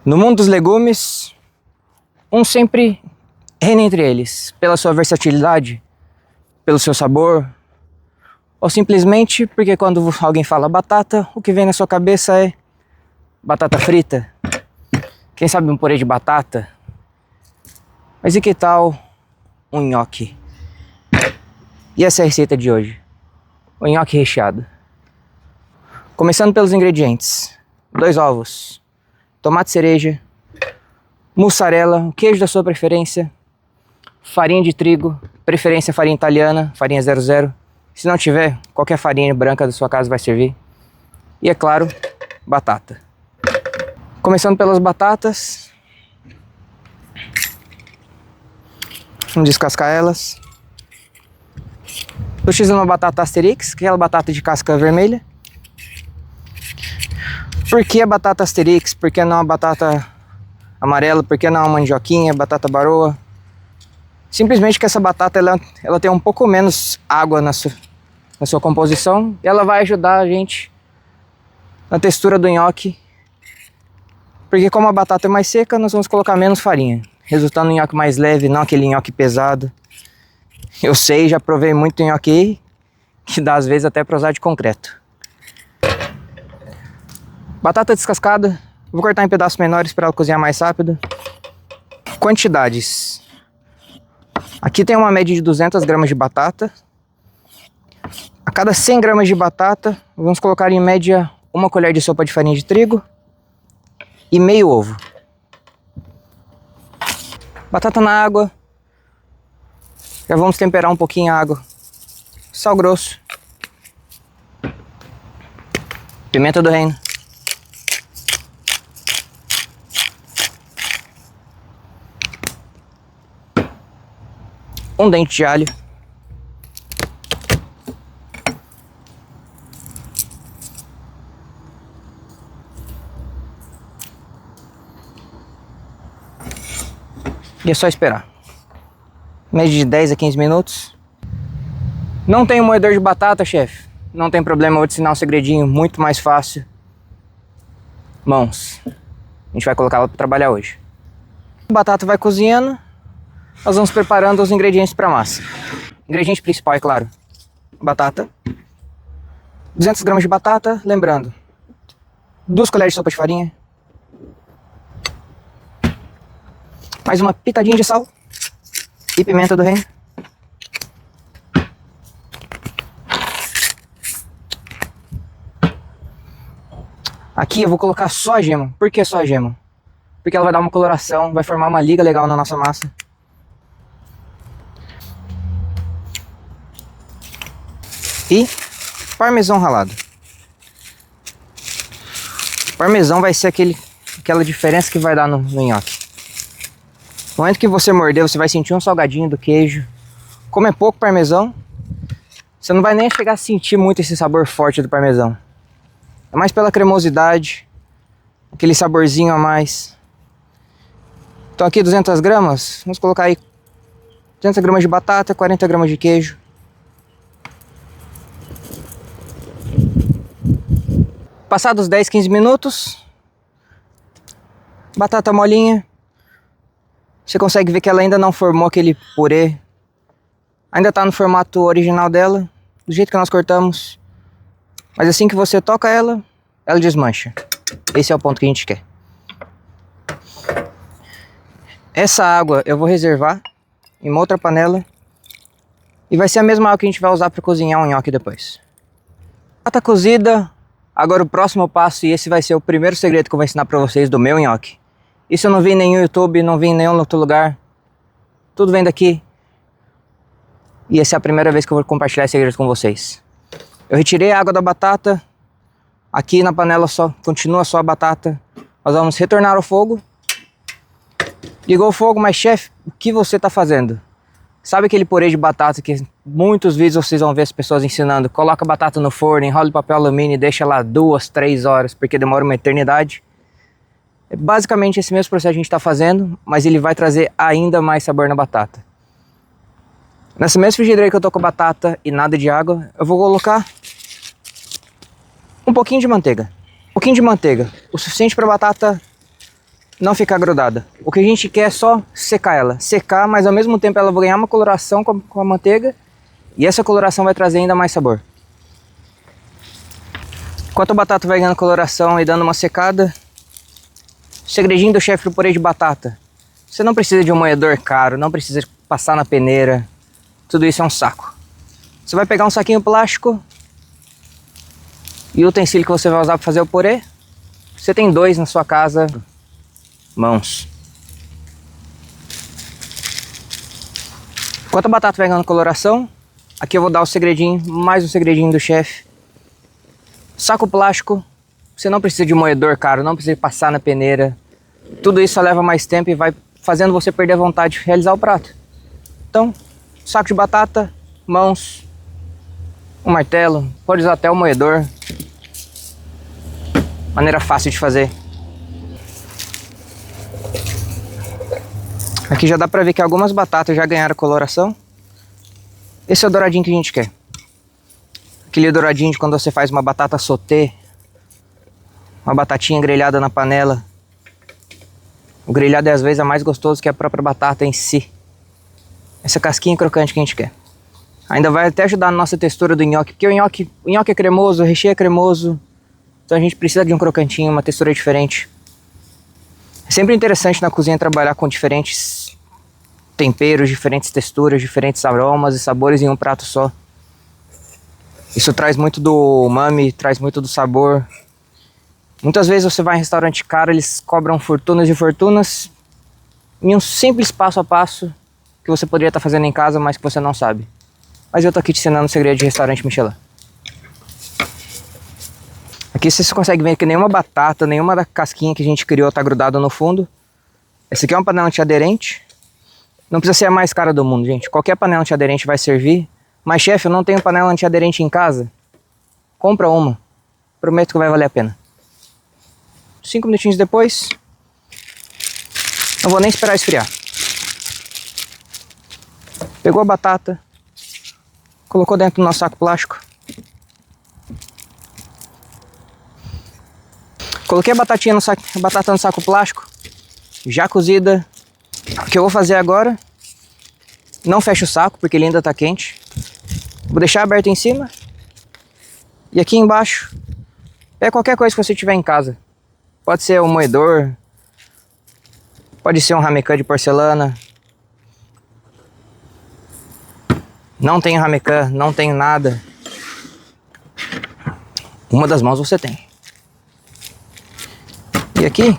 No mundo dos legumes, um sempre reina entre eles, pela sua versatilidade, pelo seu sabor, ou simplesmente porque quando alguém fala batata, o que vem na sua cabeça é batata frita. Quem sabe um purê de batata? Mas e que tal um nhoque? E essa é a receita de hoje, o nhoque recheado. Começando pelos ingredientes: 2 ovos, tomate cereja, mussarela, queijo da sua preferência, farinha de trigo, preferência farinha italiana, farinha 00. Se não tiver, qualquer farinha branca da sua casa vai servir. E é claro, batata. Começando pelas batatas, vamos descascar elas. Estou utilizando uma batata Asterix, que é aquela batata de casca vermelha. Por que a batata Asterix? Por que não a batata amarela? Por que não a mandioquinha, batata baroa? Simplesmente que essa batata ela tem um pouco menos água na sua composição e ela vai ajudar a gente na textura do nhoque, porque como a batata é mais seca, nós vamos colocar menos farinha, resultando em um nhoque mais leve, não aquele nhoque pesado. Eu sei, já provei muito nhoque que dá às vezes até para usar de concreto. Batata descascada, vou cortar em pedaços menores para ela cozinhar mais rápido. Quantidades: aqui tem uma média de 200 gramas de batata. A cada 100 gramas de batata, vamos colocar em média 1 colher de sopa de farinha de trigo e meio ovo. Batata na água. Já vamos temperar um pouquinho a água. Sal grosso. Pimenta do reino. Um dente de alho. E é só esperar. Média de 10 a 15 minutos. Não tem um moedor de batata, chefe? Não tem problema, eu vou te ensinar um segredinho muito mais fácil. Mãos. A gente vai colocar ela para trabalhar hoje. A batata vai cozinhando. Nós vamos preparando os ingredientes para a massa. Ingrediente principal, é claro, batata. 200 gramas de batata, lembrando, 2 colheres de sopa de farinha, mais uma pitadinha de sal e pimenta do reino. Aqui eu vou colocar só a gema. Por que só a gema? Porque ela vai dar uma coloração, vai formar uma liga legal na nossa massa. E parmesão ralado. Parmesão vai ser aquela diferença que vai dar no nhoque. No momento que você morder, você vai sentir um salgadinho do queijo. Como é pouco parmesão, você não vai nem chegar a sentir muito esse sabor forte do parmesão. É mais pela cremosidade, aquele saborzinho a mais. Então aqui 200 gramas, vamos colocar aí 200 gramas de batata, 40 gramas de queijo. Passados 10, 15 minutos, batata molinha. Você consegue ver que ela ainda não formou aquele purê. Ainda está no formato original dela, do jeito que nós cortamos. Mas assim que você toca ela, ela desmancha. Esse é o ponto que a gente quer. Essa água eu vou reservar em uma outra panela. E vai ser a mesma água que a gente vai usar para cozinhar um nhoque depois. Batata cozida. Agora o próximo passo, e esse vai ser o primeiro segredo que eu vou ensinar para vocês do meu nhoque. Isso eu não vi em nenhum YouTube, não vi em nenhum outro lugar. Tudo vem daqui. E essa é a primeira vez que eu vou compartilhar esse segredo com vocês. Eu retirei a água da batata. Aqui na panela continua só a batata. Nós vamos retornar ao fogo. Ligou o fogo, mas chefe, o que você está fazendo? Sabe aquele purê de batata que muitos vídeos vocês vão ver as pessoas ensinando? Coloca a batata no forno, enrola de papel alumínio e deixa lá 2, 3 horas, porque demora uma eternidade. É basicamente esse mesmo processo que a gente está fazendo, mas ele vai trazer ainda mais sabor na batata. Nessa mesma frigideira que eu tô com a batata e nada de água, eu vou colocar um pouquinho de manteiga. Um pouquinho de manteiga, o suficiente para a batata não ficar grudada. O que a gente quer é só secar ela. Secar, mas ao mesmo tempo ela vai ganhar uma coloração com a manteiga. E essa coloração vai trazer ainda mais sabor. Enquanto a batata vai ganhando coloração e dando uma secada, o segredinho do chefe pro purê de batata. Você não precisa de um moedor caro, não precisa passar na peneira. Tudo isso é um saco. Você vai pegar um saquinho plástico e o utensílio que você vai usar para fazer o purê. Você tem 2 na sua casa. Mãos. Enquanto a batata vai ganhando coloração, aqui eu vou dar o segredinho, mais um segredinho do chefe. Saco plástico, você não precisa de moedor caro, não precisa passar na peneira. Tudo isso só leva mais tempo e vai fazendo você perder a vontade de realizar o prato. Então, saco de batata, mãos, um martelo, pode usar até o moedor. Maneira fácil de fazer. Aqui já dá pra ver que algumas batatas já ganharam coloração. Esse é o douradinho que a gente quer. Aquele douradinho de quando você faz uma batata sauté, uma batatinha grelhada na panela. O grelhado é às vezes mais gostoso que a própria batata em si. Essa casquinha crocante que a gente quer. Ainda vai até ajudar na nossa textura do nhoque, porque o nhoque é cremoso, o recheio é cremoso. Então a gente precisa de um crocantinho, uma textura diferente. É sempre interessante na cozinha trabalhar com diferentes temperos, diferentes texturas, diferentes aromas e sabores em um prato só. Isso traz muito do umami, traz muito do sabor. Muitas vezes você vai em restaurante caro, eles cobram fortunas e fortunas em um simples passo a passo que você poderia estar fazendo em casa, mas que você não sabe. Mas eu tô aqui te ensinando o segredo de restaurante Michelin. Aqui você consegue ver que nenhuma batata, nenhuma da casquinha que a gente criou tá grudada no fundo. Essa aqui é uma panela antiaderente. Não precisa ser a mais cara do mundo, gente. Qualquer panela antiaderente vai servir. Mas, chefe, eu não tenho panela antiaderente em casa. Compra uma. Prometo que vai valer a pena. 5 minutinhos depois. Não vou nem esperar esfriar. Pegou a batata. Colocou dentro do nosso saco plástico. Coloquei a batata no saco plástico, já cozida. O que eu vou fazer agora, não fecho o saco porque ele ainda está quente. Vou deixar aberto em cima. E aqui embaixo, é qualquer coisa que você tiver em casa. Pode ser um moedor, pode ser um ramequã de porcelana. Não tenho ramequã, não tenho nada. Uma das mãos você tem. E aqui,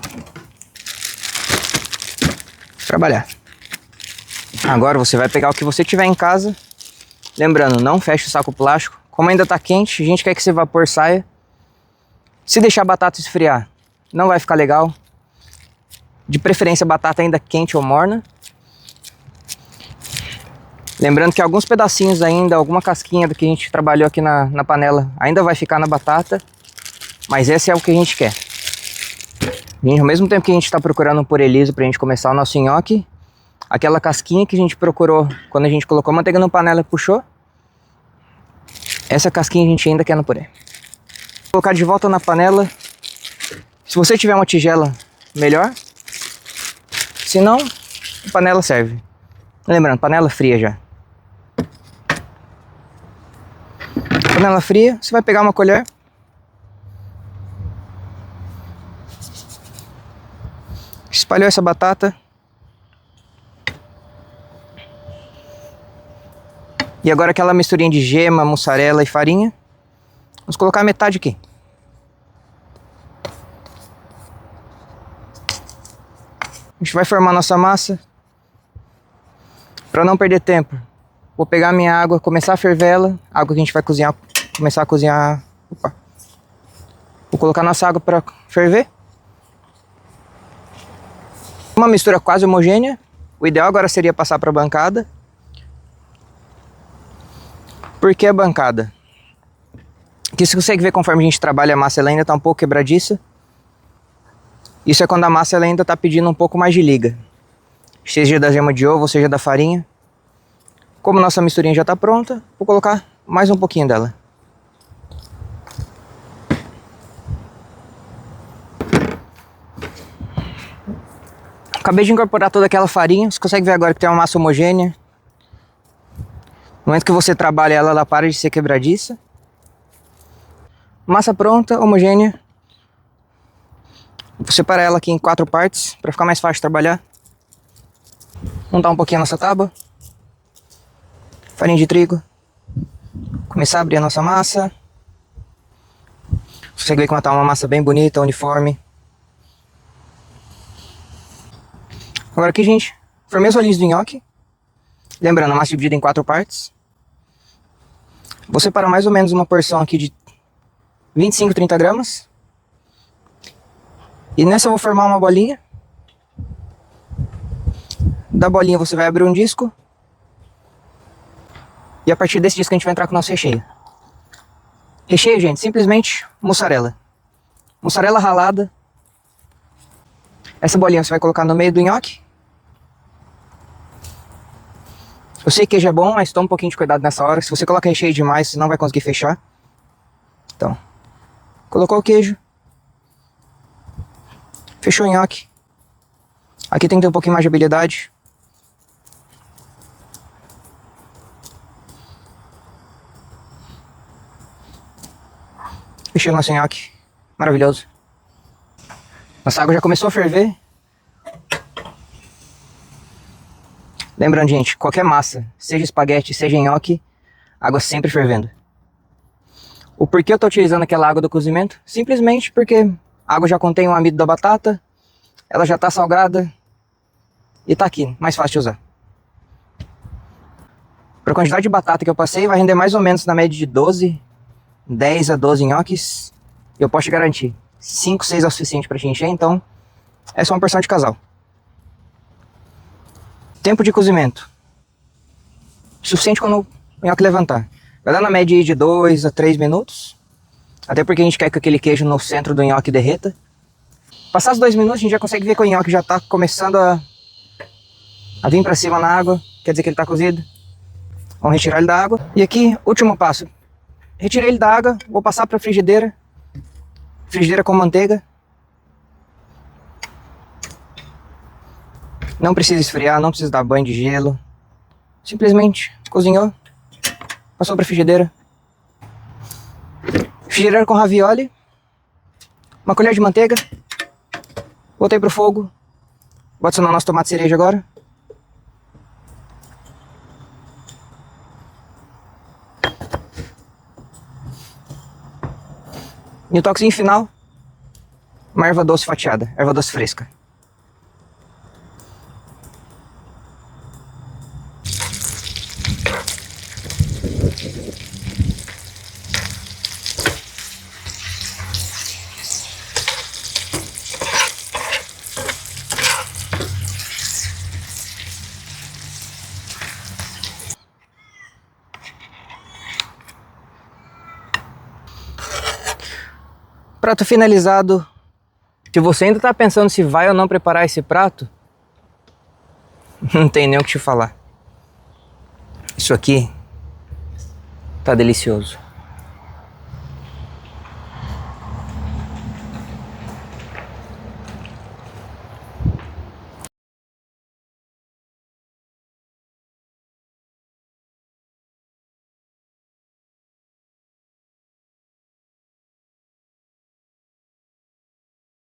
trabalhar. Agora você vai pegar o que você tiver em casa. Lembrando, não feche o saco plástico. Como ainda está quente, a gente quer que esse vapor saia. Se deixar a batata esfriar, não vai ficar legal. De preferência, a batata ainda quente ou morna. Lembrando que alguns pedacinhos ainda, alguma casquinha do que a gente trabalhou aqui na panela, ainda vai ficar na batata. Mas esse é o que a gente quer. Ao mesmo tempo que a gente está procurando um purê liso para a gente começar o nosso nhoque, aquela casquinha que a gente procurou quando a gente colocou a manteiga na panela e puxou, essa casquinha a gente ainda quer no purê. Vou colocar de volta na panela. Se você tiver uma tigela, melhor. Se não, a panela serve. Lembrando, panela fria já. Panela fria, você vai pegar uma colher. Espalhou essa batata. E agora aquela misturinha de gema, mussarela e farinha. Vamos colocar metade aqui. A gente vai formar nossa massa. Para não perder tempo, vou pegar minha água, começar a ferver ela. A água que a gente vai cozinhar, começar a cozinhar. Opa. Vou colocar nossa água para ferver. Uma mistura quase homogênea. O ideal agora seria passar para a bancada. Por que a bancada? Porque você consegue ver conforme a gente trabalha a massa, ela ainda está um pouco quebradiça. Isso é quando a massa ela ainda está pedindo um pouco mais de liga. Seja da gema de ovo, seja da farinha. Como nossa misturinha já está pronta, vou colocar mais um pouquinho dela. Acabei de incorporar toda aquela farinha. Você consegue ver agora que tem uma massa homogênea. No momento que você trabalha ela, ela para de ser quebradiça. Massa pronta, homogênea. Vou separar ela aqui em 4 partes para ficar mais fácil de trabalhar. Montar um pouquinho a nossa tábua. Farinha de trigo. Começar a abrir a nossa massa. Você consegue ver como tá uma massa bem bonita, uniforme. Agora aqui, gente, formei os olhinhos do nhoque. Lembrando, a massa dividida em 4 partes. Vou separar mais ou menos uma porção aqui de 25, 30 gramas. E nessa eu vou formar uma bolinha. Da bolinha você vai abrir um disco. E a partir desse disco a gente vai entrar com o nosso recheio. Recheio, gente, simplesmente mussarela. Mussarela ralada. Essa bolinha você vai colocar no meio do nhoque. Eu sei que queijo é bom, mas toma um pouquinho de cuidado nessa hora. Se você coloca recheio demais, você não vai conseguir fechar. Então, colocou o queijo. Fechou o nhoque. Aqui tem que ter um pouquinho mais de habilidade. Fechei o nosso nhoque. Maravilhoso. Nossa água já começou a ferver. Lembrando, gente, qualquer massa, seja espaguete, seja nhoque, água sempre fervendo. O porquê eu estou utilizando aquela água do cozimento? Simplesmente porque a água já contém o amido da batata, ela já está salgada e está aqui, mais fácil de usar. Para a quantidade de batata que eu passei, vai render mais ou menos na média de 10 a 12 nhoques. Eu posso te garantir, 5, 6 é o suficiente para te encher, então essa é uma porção de casal. Tempo de cozimento. Suficiente quando o nhoque levantar. Vai dar na média de 2 a 3 minutos. Até porque a gente quer que aquele queijo no centro do nhoque derreta. Passados 2 minutos a gente já consegue ver que o nhoque já está começando a vir para cima na água. Quer dizer que ele está cozido. Vamos retirar ele da água. E aqui, último passo. Retirei ele da água, vou passar para a frigideira. Frigideira com manteiga. Não precisa esfriar, não precisa dar banho de gelo. Simplesmente cozinhou. Passou para a frigideira. Frigideira com ravioli. Uma colher de manteiga. Botei pro fogo. Vou adicionar nosso tomate cereja agora. E o toquezinho final, uma erva doce fatiada, erva doce fresca. Prato finalizado. Se você ainda está pensando se vai ou não preparar esse prato, não tem nem o que te falar. Isso aqui tá delicioso.